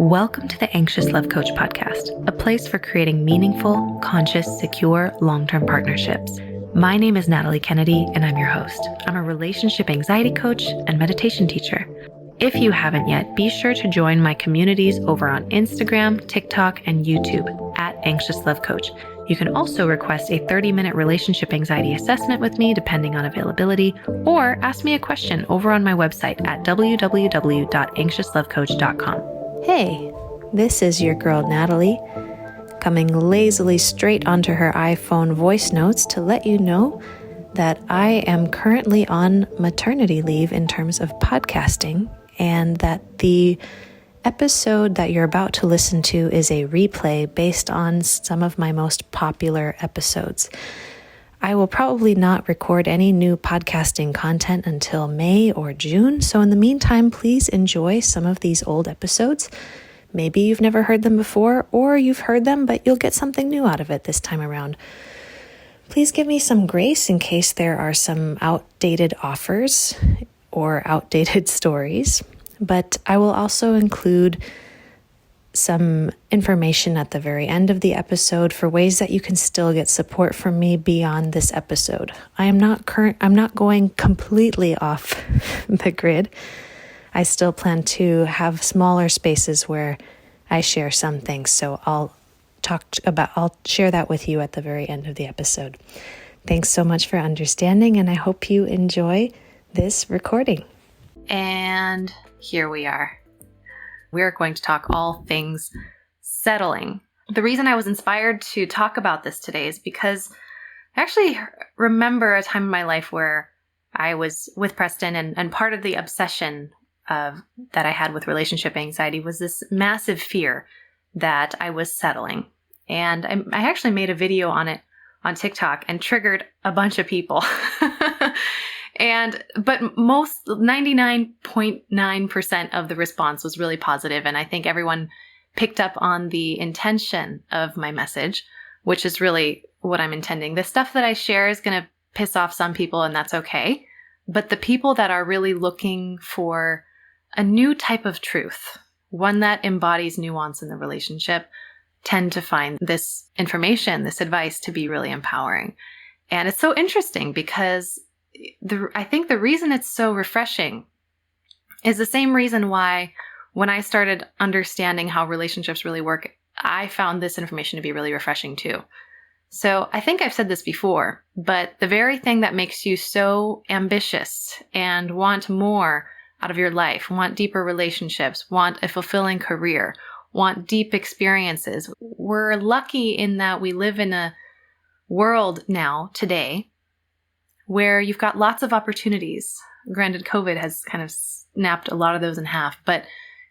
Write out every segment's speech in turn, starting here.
Welcome to the Anxious Love Coach podcast, a place for creating meaningful, conscious, secure, long-term partnerships. My name is Natalie Kennedy, and I'm your host. I'm a relationship anxiety coach and meditation teacher. If you haven't yet, be sure to join my communities over on Instagram, TikTok, and YouTube at Anxious Love Coach. You can also request a 30-minute relationship anxiety assessment with me, depending on availability, or ask me a question over on my website at www.anxiouslovecoach.com. Hey, this is your girl Natalie, coming lazily straight onto her iPhone voice notes to let you know that I am currently on maternity leave in terms of podcasting, and that the episode that you're about to listen to is a replay based on some of my most popular episodes. I will probably not record any new podcasting content until May or June, so in the meantime, please enjoy some of these old episodes. Maybe you've never heard them before, or you've heard them, but you'll get something new out of it this time around. Please give me some grace in case there are some outdated offers or outdated stories, but I will also include some information at the very end of the episode for ways that you can still get support from me beyond this episode. I'm not going completely off the grid. I still plan to have smaller spaces where I share some things, so I'll share that with you at the very end of the episode. Thanks so much for understanding, and I hope you enjoy this recording. And here we are. We're going to talk all things settling. The reason I was inspired to talk about this today is because I actually remember a time in my life where I was with Preston, and part of the obsession that I had with relationship anxiety was this massive fear that I was settling. And I actually made a video on it on TikTok and triggered a bunch of people. But most 99.9% of the response was really positive, and I think everyone picked up on the intention of my message, which is really what I'm intending. The stuff that I share is going to piss off some people, and that's okay. But the people that are really looking for a new type of truth, one that embodies nuance in the relationship, tend to find this information, this advice to be really empowering. And it's so interesting because I think the reason it's so refreshing is the same reason why when I started understanding how relationships really work, I found this information to be really refreshing too. So I think I've said this before, but the very thing that makes you so ambitious and want more out of your life, want deeper relationships, want a fulfilling career, want deep experiences, we're lucky in that we live in a world now, today, where you've got lots of opportunities. Granted, COVID has kind of snapped a lot of those in half, but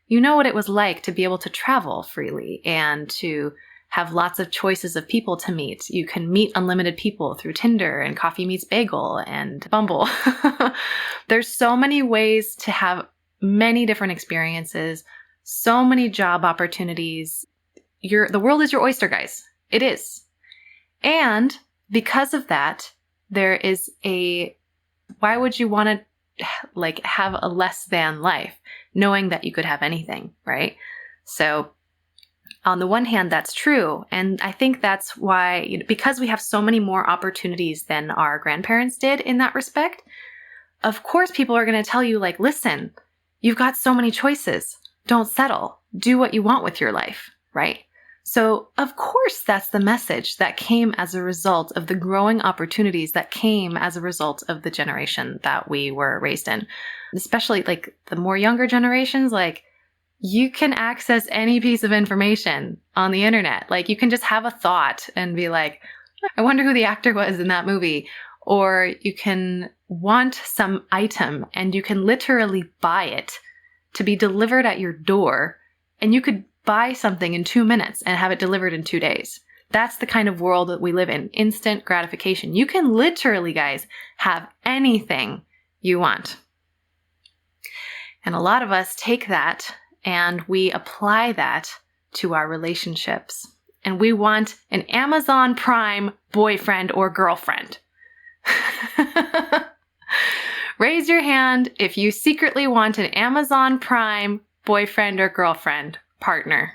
you know what it was like to be able to travel freely and to have lots of choices of people to meet. You can meet unlimited people through Tinder and Coffee Meets Bagel and Bumble. There's so many ways to have many different experiences, so many job opportunities. The world is your oyster, guys. It is. And because of that, there is why would you want to have a less than life, knowing that you could have anything, right? So on the one hand, that's true. And I think that's why, because we have so many more opportunities than our grandparents did in that respect, of course, people are going to tell you listen, you've got so many choices. Don't settle. Do what you want with your life, right? So, of course, that's the message that came as a result of the growing opportunities that came as a result of the generation that we were raised in. Especially the more younger generations, you can access any piece of information on the internet. You can just have a thought and be like, I wonder who the actor was in that movie. Or you can want some item and you can literally buy it to be delivered at your door, and you could buy something in 2 minutes and have it delivered in 2 days. That's the kind of world that we live in. Instant gratification. You can literally, guys, have anything you want. And a lot of us take that and we apply that to our relationships. And we want an Amazon Prime boyfriend or girlfriend. Raise your hand if you secretly want an Amazon Prime boyfriend or girlfriend, partner,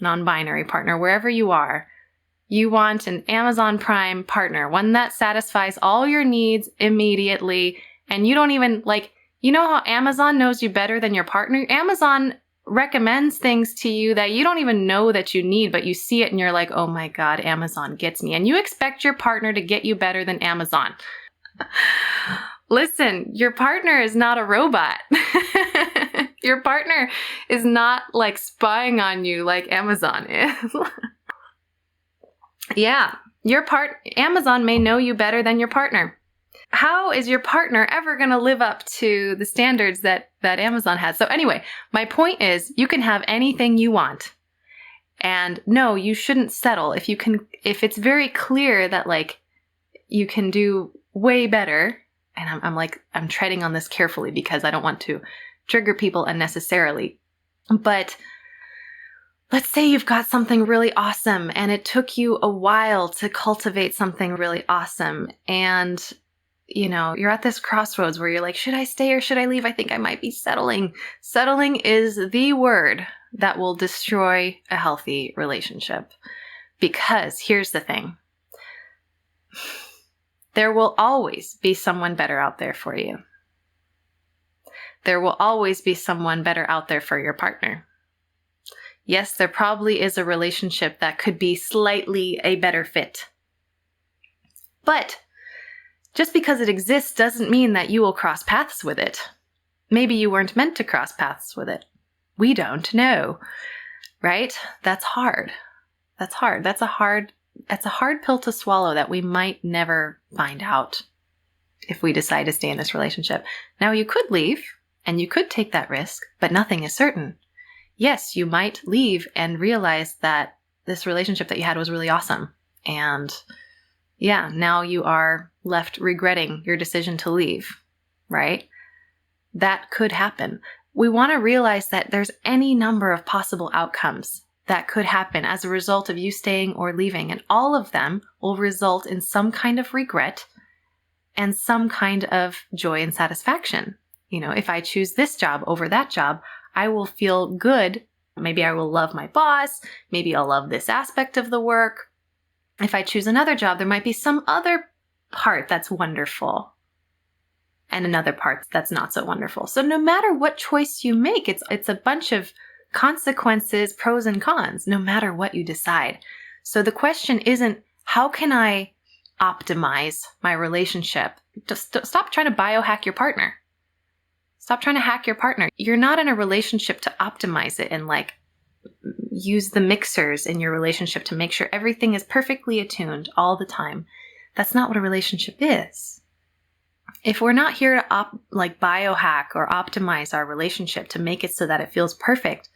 non-binary partner, wherever you are, you want an Amazon Prime partner, one that satisfies all your needs immediately. And you don't even you know how Amazon knows you better than your partner? Amazon recommends things to you that you don't even know that you need, but you see it and you're like, oh my God, Amazon gets me. And you expect your partner to get you better than Amazon. Listen, your partner is not a robot. Your partner is not spying on you like Amazon is. Yeah, Amazon may know you better than your partner. How is your partner ever going to live up to the standards that Amazon has? So anyway, my point is you can have anything you want. And no, you shouldn't settle if it's very clear that you can do way better. And I'm treading on this carefully because I don't want to trigger people unnecessarily. But let's say you've got something really awesome and it took you a while to cultivate something really awesome. And, you're at this crossroads where you're like, should I stay or should I leave? I think I might be settling. Settling is the word that will destroy a healthy relationship. Because here's the thing. There will always be someone better out there for you. There will always be someone better out there for your partner. Yes, there probably is a relationship that could be slightly a better fit. But just because it exists doesn't mean that you will cross paths with it. Maybe you weren't meant to cross paths with it. We don't know, right? That's hard. That's hard. That's a hard pill to swallow that we might never find out if we decide to stay in this relationship. Now, you could leave and you could take that risk, but nothing is certain. Yes, you might leave and realize that this relationship that you had was really awesome. And yeah, now you are left regretting your decision to leave, right? That could happen. We want to realize that there's any number of possible outcomes that could happen as a result of you staying or leaving. And all of them will result in some kind of regret and some kind of joy and satisfaction. If I choose this job over that job, I will feel good. Maybe I will love my boss. Maybe I'll love this aspect of the work. If I choose another job, there might be some other part that's wonderful and another part that's not so wonderful. So no matter what choice you make, it's a bunch of consequences, pros and cons, no matter what you decide. So the question isn't, how can I optimize my relationship? Just stop trying to biohack your partner. Stop trying to hack your partner. You're not in a relationship to optimize it and use the mixers in your relationship to make sure everything is perfectly attuned all the time. That's not what a relationship is. If we're not here to biohack or optimize our relationship to make it so that it feels perfect,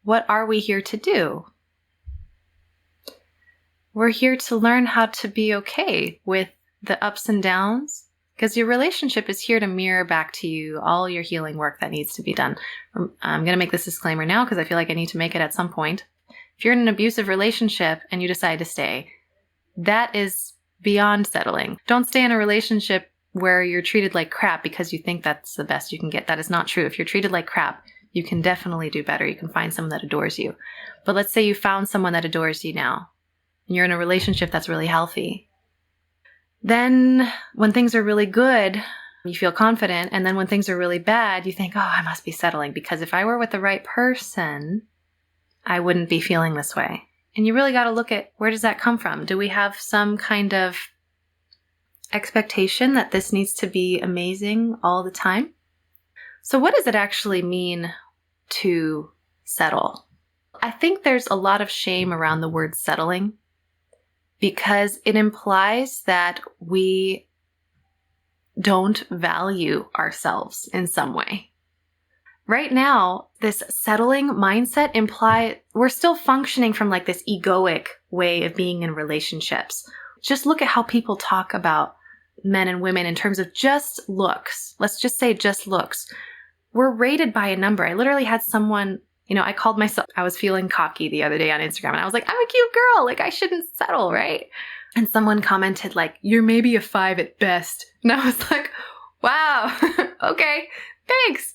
what are we here to do? We're here to learn how to be okay with the ups and downs, because your relationship is here to mirror back to you all your healing work that needs to be done. I'm going to make this disclaimer now because I feel like I need to make it at some point. If you're in an abusive relationship and you decide to stay, that is beyond settling. Don't stay in a relationship where you're treated like crap because you think that's the best you can get. That is not true. If you're treated like crap, you can definitely do better. You can find someone that adores you. But let's say you found someone that adores you now, and you're in a relationship that's really healthy. Then when things are really good, you feel confident. And then when things are really bad, you think, oh, I must be settling, because if I were with the right person, I wouldn't be feeling this way. And you really got to look at, where does that come from? Do we have some kind of expectation that this needs to be amazing all the time? So what does it actually mean to settle? I think there's a lot of shame around the word settling, because it implies that we don't value ourselves in some way. Right now, this settling mindset implies we're still functioning from this egoic way of being in relationships. Just look at how people talk about men and women in terms of just looks. Let's just say just looks. We're rated by a number. I literally had someone, I called myself, I was feeling cocky the other day on Instagram, and I was like, I'm a cute girl. I shouldn't settle, right? And someone commented you're maybe a 5 at best. And I was like, wow, okay, thanks.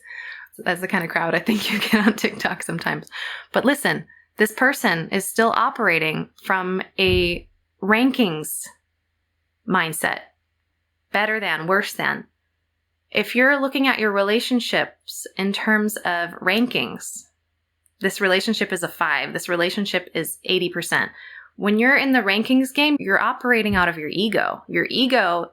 That's the kind of crowd I think you get on TikTok sometimes. But listen, this person is still operating from a rankings mindset. Better than, worse than. If you're looking at your relationships in terms of rankings, this relationship is a 5. This relationship is 80%. When you're in the rankings game, you're operating out of your ego. Your ego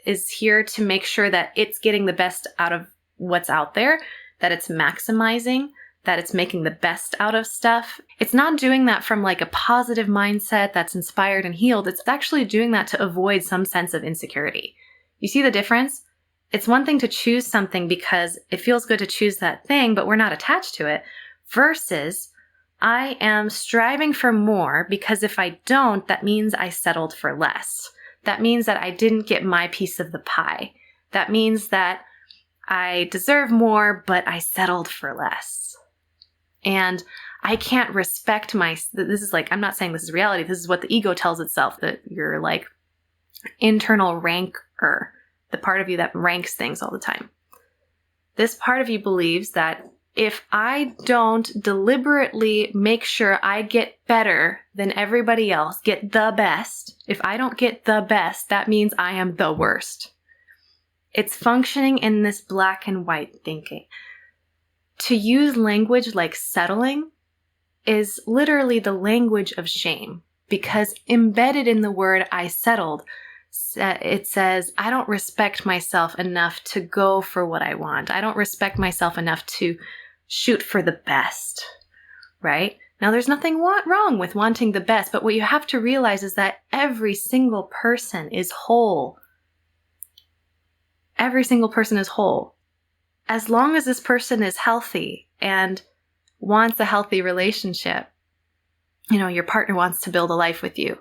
is here to make sure that it's getting the best out of what's out there, that it's maximizing, that it's making the best out of stuff. It's not doing that from like a positive mindset that's inspired and healed. It's actually doing that to avoid some sense of insecurity. You see the difference? It's one thing to choose something because it feels good to choose that thing, but we're not attached to it, versus I am striving for more because if I don't, that means I settled for less. That means that I didn't get my piece of the pie. That means that I deserve more, but I settled for less. And I can't respect this is like, I'm not saying this is reality. This is what the ego tells itself, that you're like internal ranker, the part of you that ranks things all the time. This part of you believes that if I don't deliberately make sure I get better than everybody else, get the best, if I don't get the best, that means I am the worst. It's functioning in this black and white thinking. To use language like settling is literally the language of shame, because embedded in the word I settled, it says, I don't respect myself enough to go for what I want. I don't respect myself enough to shoot for the best, right? Now, there's nothing wrong with wanting the best, but what you have to realize is that every single person is whole. Every single person is whole. As long as this person is healthy and wants a healthy relationship, your partner wants to build a life with you,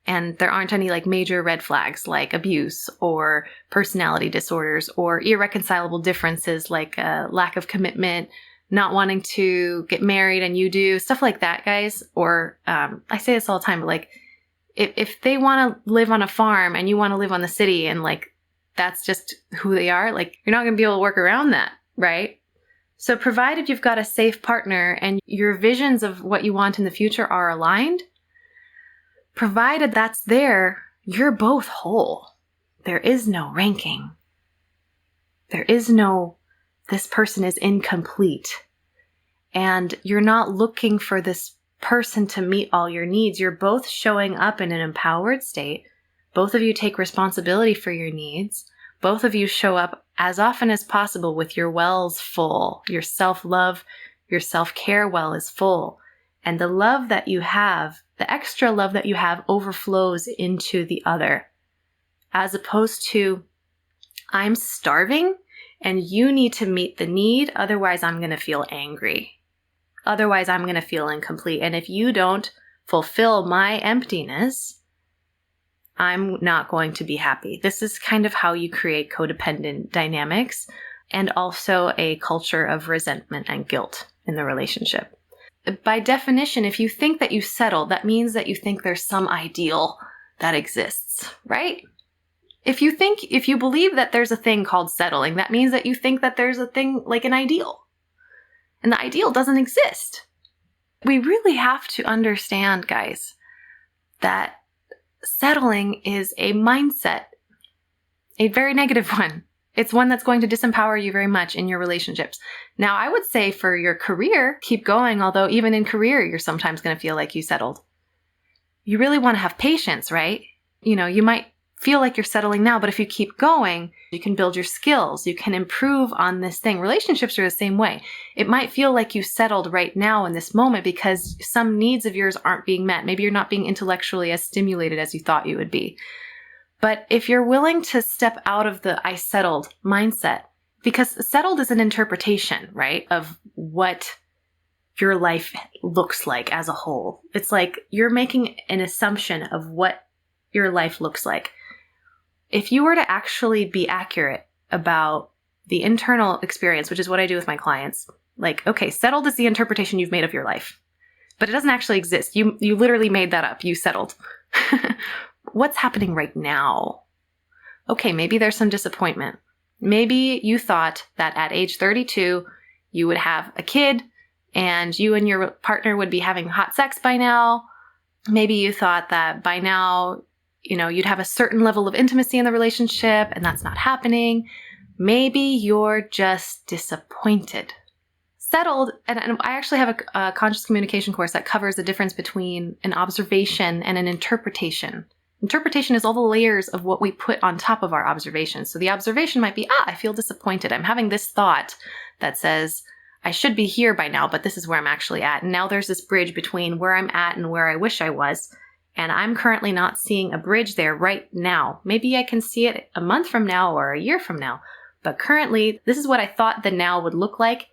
and there aren't any like major red flags like abuse or personality disorders or irreconcilable differences like lack of commitment, not wanting to get married and you do, stuff like that, guys. Or I say this all the time, but like if they want to live on a farm and you want to live on the city and like that's just who they are, like you're not going to be able to work around that, right? So provided you've got a safe partner and your visions of what you want in the future are aligned, provided that's there, you're both whole. There is no ranking. There is no, this person is incomplete. And you're not looking for this person to meet all your needs. You're both showing up in an empowered state. Both of you take responsibility for your needs. Both of you show up as often as possible with your wells full. Your self-love, your self-care well is full. And the love that you have, the extra love that you have, overflows into the other. As opposed to, I'm starving and you need to meet the need, otherwise I'm going to feel angry. Otherwise I'm going to feel incomplete. And if you don't fulfill my emptiness, I'm not going to be happy. This is kind of how you create codependent dynamics and also a culture of resentment and guilt in the relationship. By definition, if you think that you settle, that means that you think there's some ideal that exists, right? If you believe that there's a thing called settling, that means that you think that there's a thing like an ideal. And the ideal doesn't exist. We really have to understand, guys, that settling is a mindset, a very negative one. It's one that's going to disempower you very much in your relationships. Now, I would say for your career, keep going, although even in career, you're sometimes going to feel like you settled. You really want to have patience, right? You might feel like you're settling now, but if you keep going, you can build your skills. You can improve on this thing. Relationships are the same way. It might feel like you settled right now in this moment because some needs of yours aren't being met. Maybe you're not being intellectually as stimulated as you thought you would be. But if you're willing to step out of the I settled mindset, because settled is an interpretation, right, of what your life looks like as a whole. It's like you're making an assumption of what your life looks like. If you were to actually be accurate about the internal experience, which is what I do with my clients, like, okay, settled is the interpretation you've made of your life, but it doesn't actually exist. You literally made that up. You settled. What's happening right now? Okay, maybe there's some disappointment. Maybe you thought that at age 32, you would have a kid and you and your partner would be having hot sex by now. Maybe you thought that by now, you'd have a certain level of intimacy in the relationship and that's not happening. Maybe you're just disappointed. Settled, and I actually have a conscious communication course that covers the difference between an observation and an interpretation. Interpretation is all the layers of what we put on top of our observation. So the observation might be, I feel disappointed. I'm having this thought that says, I should be here by now, but this is where I'm actually at. And now there's this bridge between where I'm at and where I wish I was. And I'm currently not seeing a bridge there right now. Maybe I can see it a month from now or a year from now. But currently, this is what I thought the now would look like.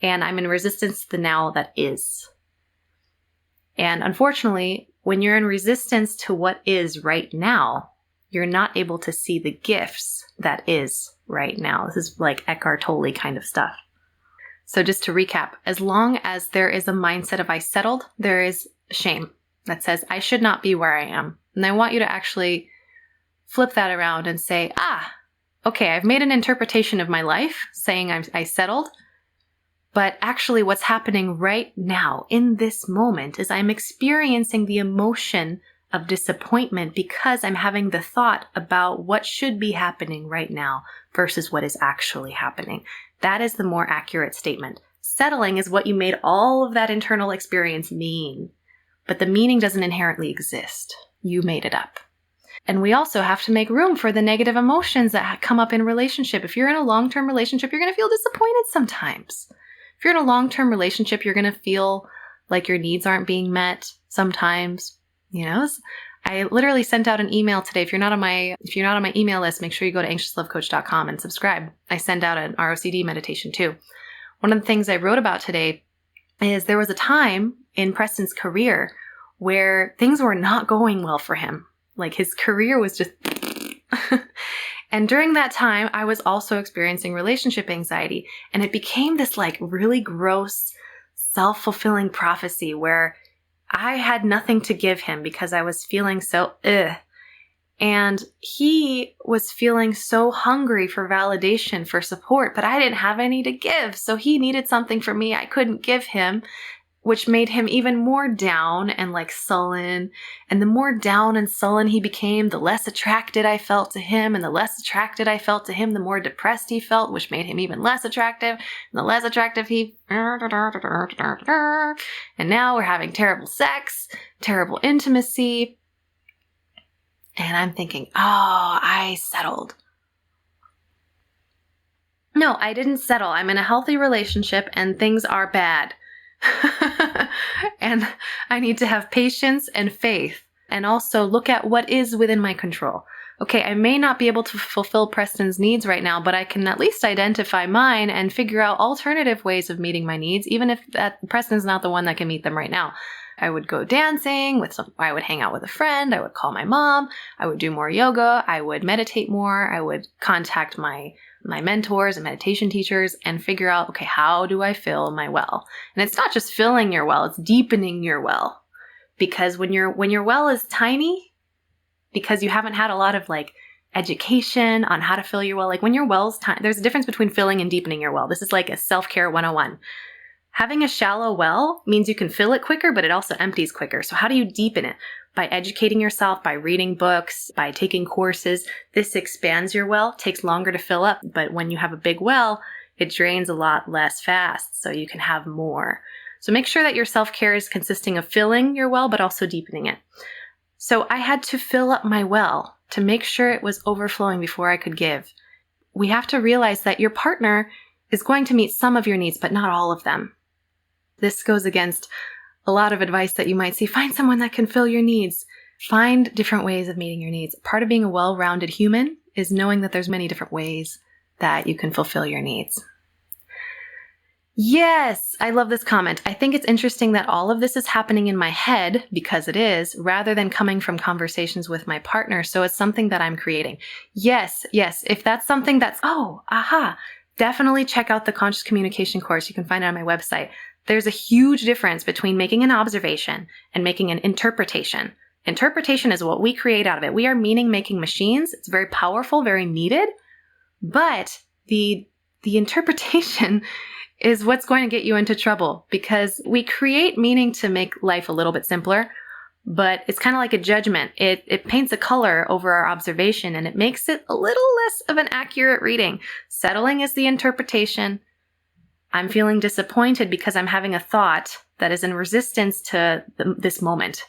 And I'm in resistance to the now that is. And unfortunately, when you're in resistance to what is right now, you're not able to see the gifts that is right now. This is like Eckhart Tolle kind of stuff. So just to recap, as long as there is a mindset of I settled, there is shame that says I should not be where I am. And I want you to actually flip that around and say, okay, I've made an interpretation of my life saying I settled. But actually what's happening right now in this moment is I'm experiencing the emotion of disappointment because I'm having the thought about what should be happening right now versus what is actually happening. That is the more accurate statement. Settling is what you made all of that internal experience mean, but the meaning doesn't inherently exist. You made it up. And we also have to make room for the negative emotions that come up in relationship. If you're in a long-term relationship, you're going to feel disappointed sometimes. If you're in a long-term relationship, you're going to feel like your needs aren't being met sometimes. I literally sent out an email today. If you're not on my email list, make sure you go to anxiouslovecoach.com and subscribe. I send out an ROCD meditation too. One of the things I wrote about today is there was a time in Preston's career where things were not going well for him. Like his career was just And during that time, I was also experiencing relationship anxiety. And it became this really gross, self-fulfilling prophecy where I had nothing to give him because I was feeling so And he was feeling so hungry for validation, for support, but I didn't have any to give. So he needed something from me I couldn't give him, which made him even more down and sullen. And the more down and sullen he became, the less attracted I felt to him. And the less attracted I felt to him, the more depressed he felt, which made him even less attractive. And the less attractive he... And now we're having terrible sex, terrible intimacy. And I'm thinking, I settled. No, I didn't settle. I'm in a healthy relationship and things are bad. And I need to have patience and faith and also look at what is within my control. Okay, I may not be able to fulfill Preston's needs right now, but I can at least identify mine and figure out alternative ways of meeting my needs, even if Preston's not the one that can meet them right now. I would go dancing I would hang out with a friend, I would call my mom, I would do more yoga, I would meditate more, I would contact my mentors and meditation teachers and figure out, okay, how do I fill my well? And it's not just filling your well, it's deepening your well. Because when your well is tiny, because you haven't had a lot of education on how to fill your well, when your well's tiny, there's a difference between filling and deepening your well. This is like a self-care 101. Having a shallow well means you can fill it quicker, but it also empties quicker. So how do you deepen it? By educating yourself, by reading books, by taking courses. This expands your well, takes longer to fill up. But when you have a big well, it drains a lot less fast, so you can have more. So make sure that your self-care is consisting of filling your well, but also deepening it. So I had to fill up my well to make sure it was overflowing before I could give. We have to realize that your partner is going to meet some of your needs, but not all of them. This goes against a lot of advice that you might see. Find someone that can fill your needs. Find different ways of meeting your needs. Part of being a well-rounded human is knowing that there's many different ways that you can fulfill your needs. Yes, I love this comment. I think it's interesting that all of this is happening in my head, because it is, rather than coming from conversations with my partner. So it's something that I'm creating. Yes. If that's something that's, definitely check out the Conscious Communication course. You can find it on my website. There's a huge difference between making an observation and making an interpretation. Interpretation is what we create out of it. We are meaning-making machines. It's very powerful, very needed. But the interpretation is what's going to get you into trouble, because we create meaning to make life a little bit simpler, but it's kind of like a judgment. It paints a color over our observation and it makes it a little less of an accurate reading. Settling is the interpretation. I'm feeling disappointed because I'm having a thought that is in resistance to this moment.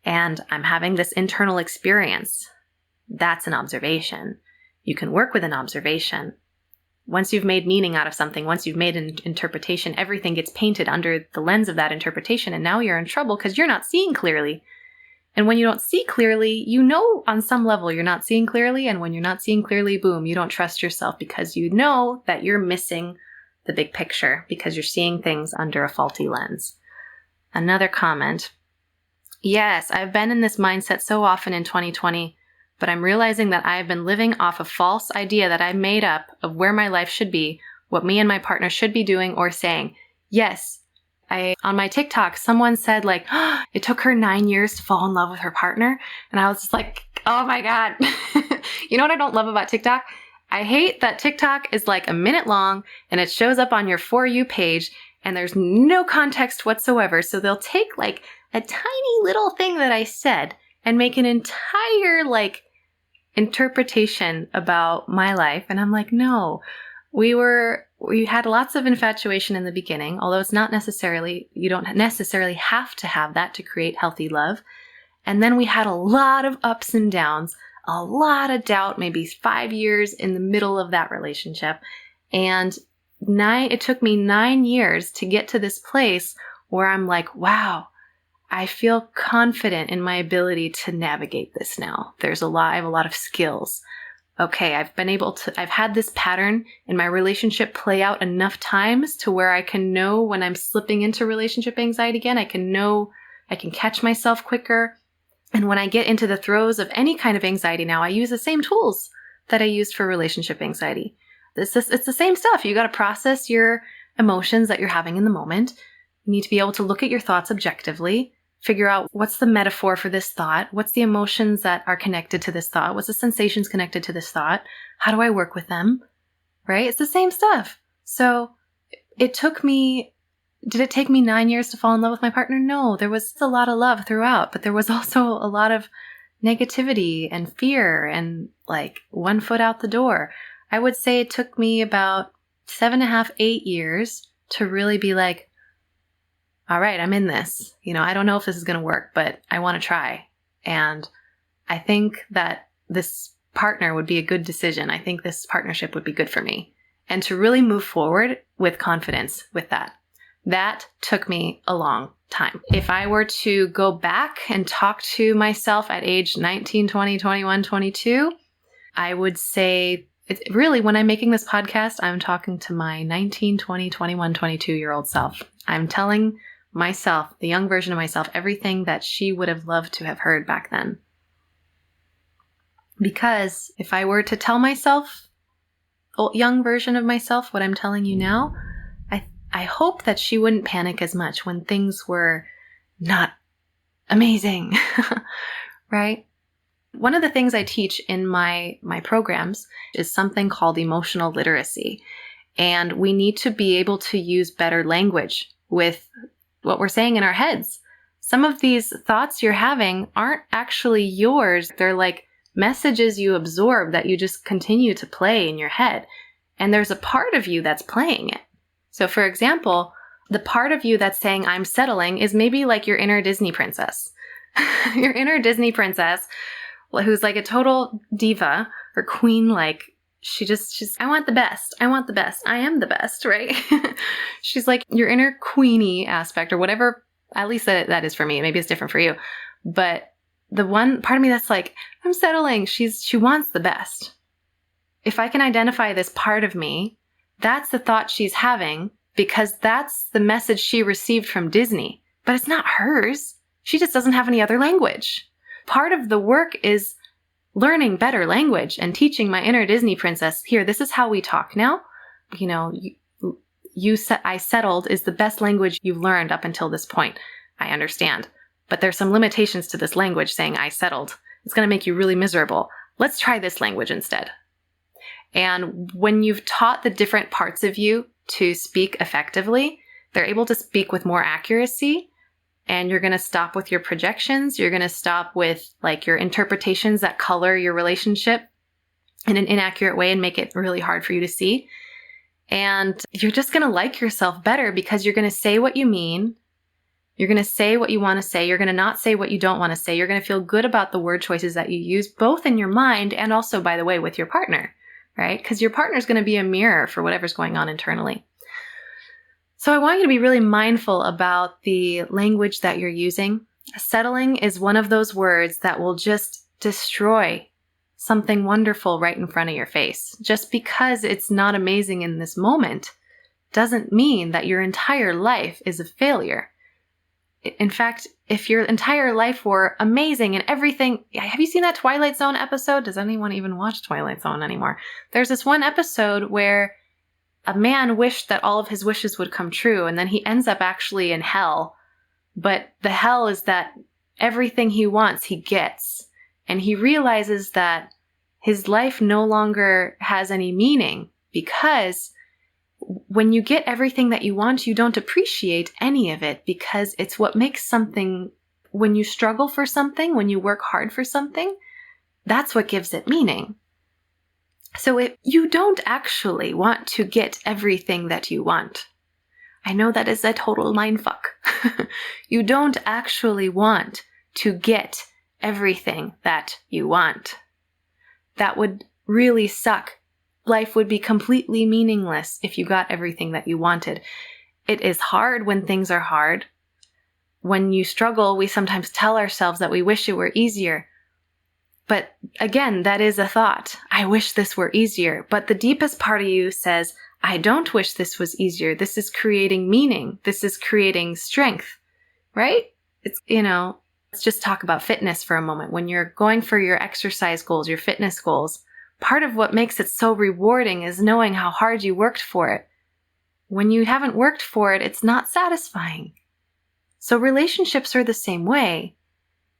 And I'm having this internal experience. That's an observation. You can work with an observation. Once you've made meaning out of something, once you've made an interpretation, everything gets painted under the lens of that interpretation. And now you're in trouble because you're not seeing clearly. And when you don't see clearly, you know on some level you're not seeing clearly. And when you're not seeing clearly, boom, you don't trust yourself because you know that you're missing the big picture because you're seeing things under a faulty lens. Another comment. Yes, I've been in this mindset so often in 2020, but I'm realizing that I've been living off a false idea that I made up of where my life should be, what me and my partner should be doing or saying. Yes, on my TikTok, someone said like, oh, it took her 9 years to fall in love with her partner. And I was just like, oh my God. You know what I don't love about TikTok? I hate that TikTok is like a minute long and it shows up on your For You page and there's no context whatsoever. So they'll take like a tiny little thing that I said and make an entire like interpretation about my life. And I'm like, no, we had lots of infatuation in the beginning, although it's not necessarily, you don't necessarily have to have that to create healthy love. And then we had a lot of ups and downs, a lot of doubt, maybe 5 years in the middle of that relationship. And it took me 9 years to get to this place where I'm like, wow, I feel confident in my ability to navigate this now. I have a lot of skills. Okay, I've had this pattern in my relationship play out enough times to where I can know when I'm slipping into relationship anxiety again. I can catch myself quicker. And when I get into the throes of any kind of anxiety now, I use the same tools that I used for relationship anxiety. It's the same stuff. You got to process your emotions that you're having in the moment. You need to be able to look at your thoughts objectively, figure out what's the metaphor for this thought, what's the emotions that are connected to this thought, what's the sensations connected to this thought, how do I work with them, right? It's the same stuff. So did it take me 9 years to fall in love with my partner? No, there was a lot of love throughout, but there was also a lot of negativity and fear and like 1 foot out the door. I would say it took me about 7.5, 8 years to really be like, all right, I'm in this. I don't know if this is going to work, but I want to try. And I think that this partner would be a good decision. I think this partnership would be good for me. And to really move forward with confidence with that took me a long time. If I were to go back and talk to myself at age 19, 20, 21, 22, I would say really when I'm making this podcast, I'm talking to my 19, 20, 21, 22-year-old self. I'm telling myself, the young version of myself, everything that she would have loved to have heard back then. Because if I were to tell myself, young version of myself, what I'm telling you now, I hope that she wouldn't panic as much when things were not amazing, right? One of the things I teach in my programs is something called emotional literacy. And we need to be able to use better language with what we're saying in our heads. Some of these thoughts you're having aren't actually yours. They're like messages you absorb that you just continue to play in your head. And there's a part of you that's playing it. So for example, the part of you that's saying I'm settling is maybe like your inner Disney princess. Your inner Disney princess who's like a total diva or queen, like she's, I want the best. I want the best. I am the best, right? She's like your inner queenie aspect or whatever. At least that is for me. Maybe it's different for you. But the one part of me that's like, I'm settling. She wants the best. If I can identify this part of me, that's the thought she's having because that's the message she received from Disney. But it's not hers. She just doesn't have any other language. Part of the work is learning better language and teaching my inner Disney princess, here, this is how we talk now. I settled is the best language you've learned up until this point. I understand. But there's some limitations to this language saying I settled. It's going to make you really miserable. Let's try this language instead. And when you've taught the different parts of you to speak effectively. They're able to speak with more accuracy, and you're going to stop with your projections. You're going to stop with like your interpretations that color your relationship in an inaccurate way and make it really hard for you to see. And you're just going to like yourself better because you're going to say what you mean. You're going to say what you want to say. You're going to not say what you don't want to say. You're going to feel good about the word choices that you use, both in your mind and also, by the way, with your partner, right? Because your partner is going to be a mirror for whatever's going on internally. So I want you to be really mindful about the language that you're using. Settling is one of those words that will just destroy something wonderful right in front of your face. Just because it's not amazing in this moment doesn't mean that your entire life is a failure. In fact, if your entire life were amazing and everything, have you seen that Twilight Zone episode? Does anyone even watch Twilight Zone anymore? There's this one episode where a man wished that all of his wishes would come true, and then he ends up actually in hell. But the hell is that everything he wants, he gets. And he realizes that his life no longer has any meaning because when you get everything that you want, you don't appreciate any of it because it's what makes something, when you struggle for something, when you work hard for something, that's what gives it meaning. So if you don't actually want to get everything that you want, I know that is a total mindfuck. You don't actually want to get everything that you want. That would really suck. Life would be completely meaningless if you got everything that you wanted. It is hard when things are hard. When you struggle, we sometimes tell ourselves that we wish it were easier. But again, that is a thought. I wish this were easier. But the deepest part of you says, I don't wish this was easier. This is creating meaning. This is creating strength, right? Let's just talk about fitness for a moment. When you're going for your exercise goals, your fitness goals, part of what makes it so rewarding is knowing how hard you worked for it. When you haven't worked for it, it's not satisfying. So relationships are the same way.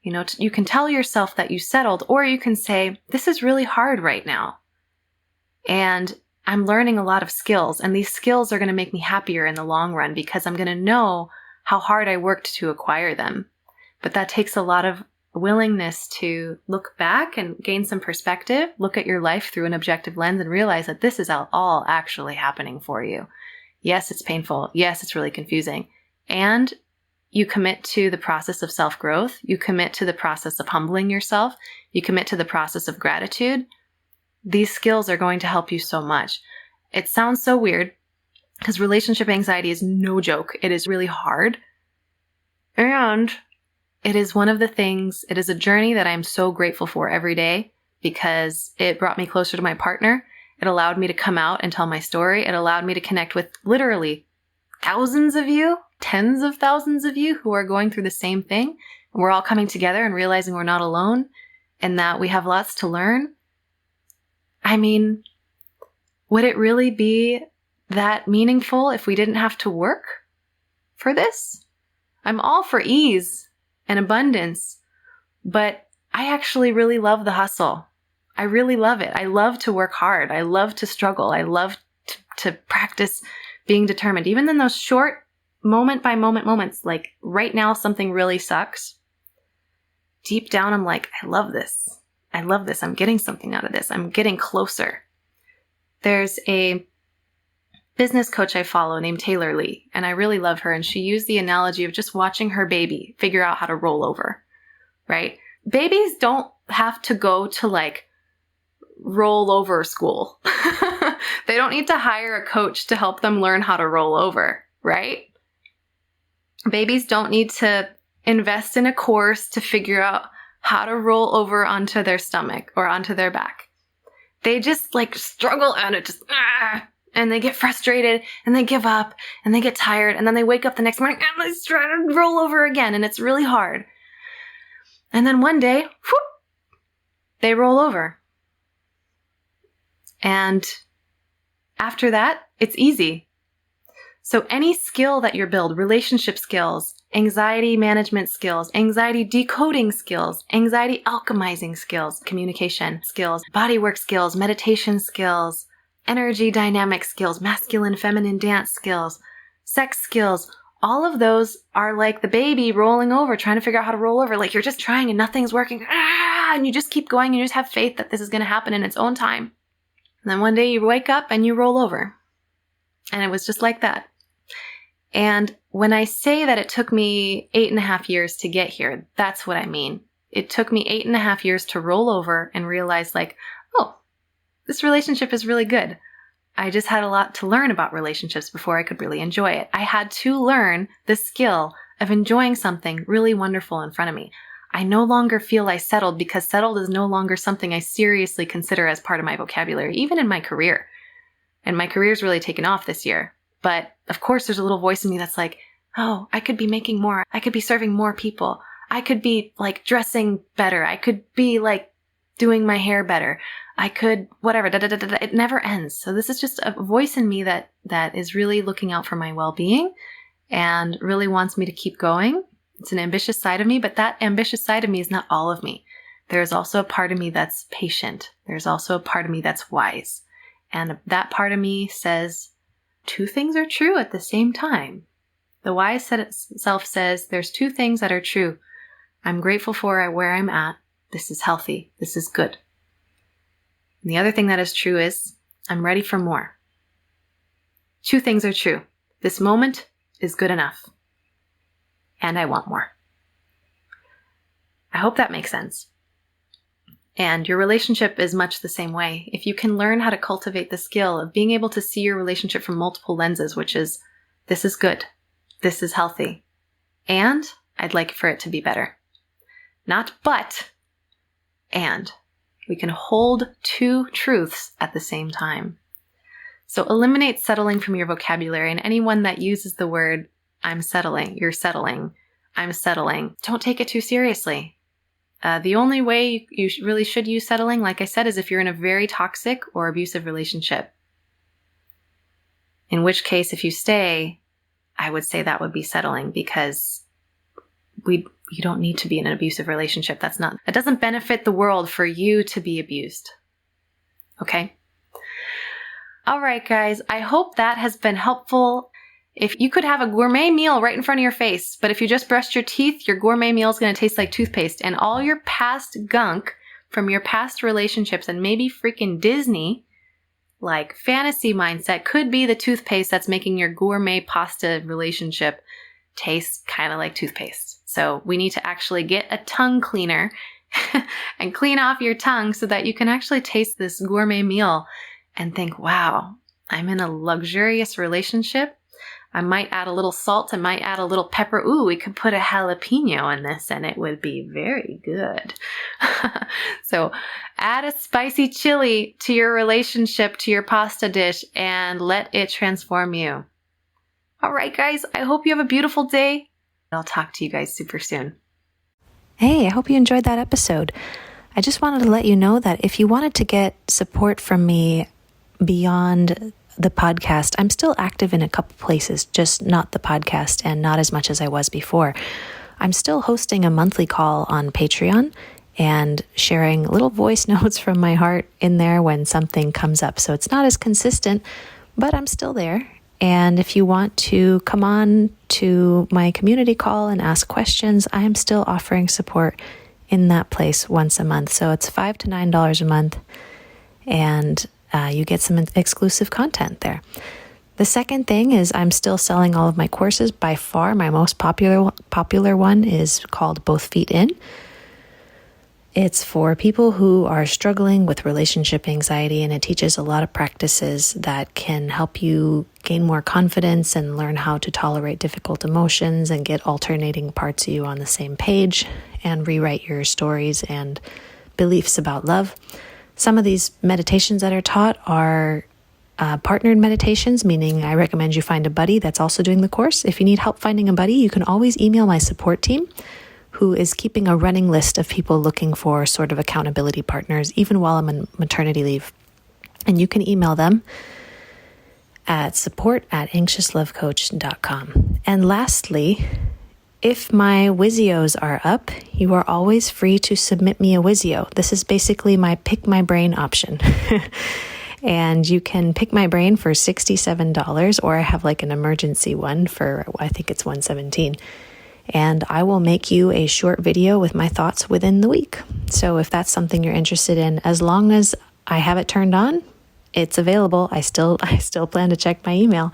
You can tell yourself that you settled, or you can say, this is really hard right now. And I'm learning a lot of skills, and these skills are going to make me happier in the long run because I'm going to know how hard I worked to acquire them. But that takes a lot of willingness to look back and gain some perspective, look at your life through an objective lens and realize that this is all actually happening for you. Yes, it's painful. Yes, it's really confusing. And you commit to the process of self-growth. You commit to the process of humbling yourself. You commit to the process of gratitude. These skills are going to help you so much. It sounds so weird because relationship anxiety is no joke. It is really hard. And it is one of the things, it is a journey that I'm so grateful for every day because it brought me closer to my partner. It allowed me to come out and tell my story. It allowed me to connect with literally thousands of you, tens of thousands of you who are going through the same thing. And we're all coming together and realizing we're not alone and that we have lots to learn. I mean, would it really be that meaningful if we didn't have to work for this? I'm all for ease and abundance, but I actually really love the hustle. I really love it. I love to work hard. I love to struggle. I love to practice being determined. Even in those short moment by moment moments, like right now something really sucks. Deep down, I'm like, I love this. I love this. I'm getting something out of this. I'm getting closer. There's a business coach I follow named Taylor Lee, and I really love her. And she used the analogy of just watching her baby figure out how to roll over, right? Babies don't have to go to like roll over school. They don't need to hire a coach to help them learn how to roll over, right? Babies don't need to invest in a course to figure out how to roll over onto their stomach or onto their back. They just like struggle at it, and they get frustrated and they give up and they get tired and then they wake up the next morning and they try to roll over again and it's really hard. And then one day, whoop, they roll over. And after that, it's easy. So any skill that you build, relationship skills, anxiety management skills, anxiety decoding skills, anxiety alchemizing skills, communication skills, bodywork skills, meditation skills, energy dynamic skills, masculine, feminine dance skills, sex skills. All of those are like the baby rolling over, trying to figure out how to roll over. Like you're just trying and nothing's working. And you just keep going and you just have faith that this is going to happen in its own time. And then one day you wake up and you roll over. And it was just like that. And when I say that it took me 8.5 years to get here, that's what I mean. It took me 8.5 years to roll over and realize like, oh, this relationship is really good. I just had a lot to learn about relationships before I could really enjoy it. I had to learn the skill of enjoying something really wonderful in front of me. I no longer feel I settled because settled is no longer something I seriously consider as part of my vocabulary, even in my career. And my career's really taken off this year. But of course, there's a little voice in me that's like, oh, I could be making more. I could be serving more people. I could be like dressing better. I could be like doing my hair better. I could, whatever, It never ends. So this is just a voice in me that is really looking out for my well-being and really wants me to keep going. It's an ambitious side of me, but that ambitious side of me is not all of me. There's also a part of me that's patient. There's also a part of me that's wise. And that part of me says, two things are true at the same time. The wise self says, there's two things that are true. I'm grateful for where I'm at. This is healthy. This is good. And the other thing that is true is, I'm ready for more. Two things are true. This moment is good enough. And I want more. I hope that makes sense. And your relationship is much the same way. If you can learn how to cultivate the skill of being able to see your relationship from multiple lenses, which is, this is good, this is healthy, and I'd like for it to be better. Not but, and. We can hold two truths at the same time. So eliminate settling from your vocabulary, and anyone that uses the word, I'm settling, you're settling, I'm settling, don't take it too seriously. The only way you really should use settling, like I said, is if you're in a very toxic or abusive relationship. In which case, if you stay, I would say that would be settling, because you don't need to be in an abusive relationship. That doesn't benefit the world for you to be abused. Okay? All right, guys. I hope that has been helpful. If you could have a gourmet meal right in front of your face, but if you just brushed your teeth, your gourmet meal is going to taste like toothpaste, and all your past gunk from your past relationships and maybe freaking Disney, like fantasy mindset, could be the toothpaste that's making your gourmet pasta relationship taste kind of like toothpaste. So we need to actually get a tongue cleaner and clean off your tongue so that you can actually taste this gourmet meal and think, wow, I'm in a luxurious relationship. I might add a little salt. I might add a little pepper. Ooh, we could put a jalapeno in this and it would be very good. So add a spicy chili to your relationship, to your pasta dish, and let it transform you. All right, guys, I hope you have a beautiful day. I'll talk to you guys super soon. Hey, I hope you enjoyed that episode. I just wanted to let you know that if you wanted to get support from me beyond the podcast, I'm still active in a couple places, just not the podcast and not as much as I was before. I'm still hosting a monthly call on Patreon and sharing little voice notes from my heart in there when something comes up. So it's not as consistent, but I'm still there. And if you want to come on to my community call and ask questions, I am still offering support in that place once a month. So it's $5 to $9 a month, and you get some exclusive content there. The second thing is I'm still selling all of my courses. By far, my most popular one is called Both Feet In. It's for people who are struggling with relationship anxiety, and it teaches a lot of practices that can help you gain more confidence and learn how to tolerate difficult emotions and get alternating parts of you on the same page and rewrite your stories and beliefs about love. Some of these meditations that are taught are partnered meditations, meaning I recommend you find a buddy that's also doing the course. If you need help finding a buddy, you can always email my support team, who is keeping a running list of people looking for sort of accountability partners, even while I'm on maternity leave. And you can email them at support@anxiouslovecoach.com. And lastly, if my Wizios are up, you are always free to submit me a Wizio. This is basically my pick my brain option. And you can pick my brain for $67, or I have like an emergency one for, I think it's $117. And I will make you a short video with my thoughts within the week. So if that's something you're interested in, as long as I have it turned on, it's available. I still plan to check my email.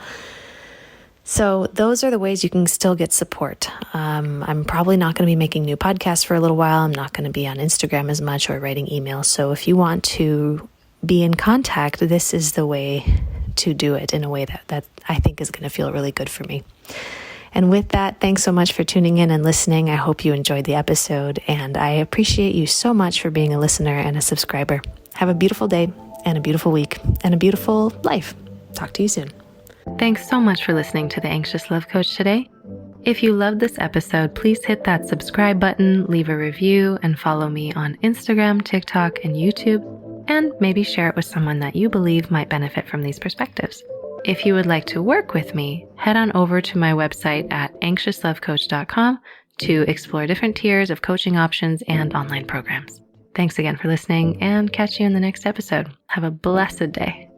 So those are the ways you can still get support. I'm probably not going to be making new podcasts for a little while. I'm not going to be on Instagram as much or writing emails. So if you want to be in contact, this is the way to do it in a way that I think is going to feel really good for me. And with that, thanks so much for tuning in and listening. I hope you enjoyed the episode, and I appreciate you so much for being a listener and a subscriber. Have a beautiful day and a beautiful week and a beautiful life. Talk to you soon. Thanks so much for listening to The Anxious Love Coach today. If you loved this episode, please hit that subscribe button, leave a review, and follow me on Instagram, TikTok, and YouTube, and maybe share it with someone that you believe might benefit from these perspectives. If you would like to work with me, head on over to my website at anxiouslovecoach.com to explore different tiers of coaching options and online programs. Thanks again for listening, and catch you in the next episode. Have a blessed day.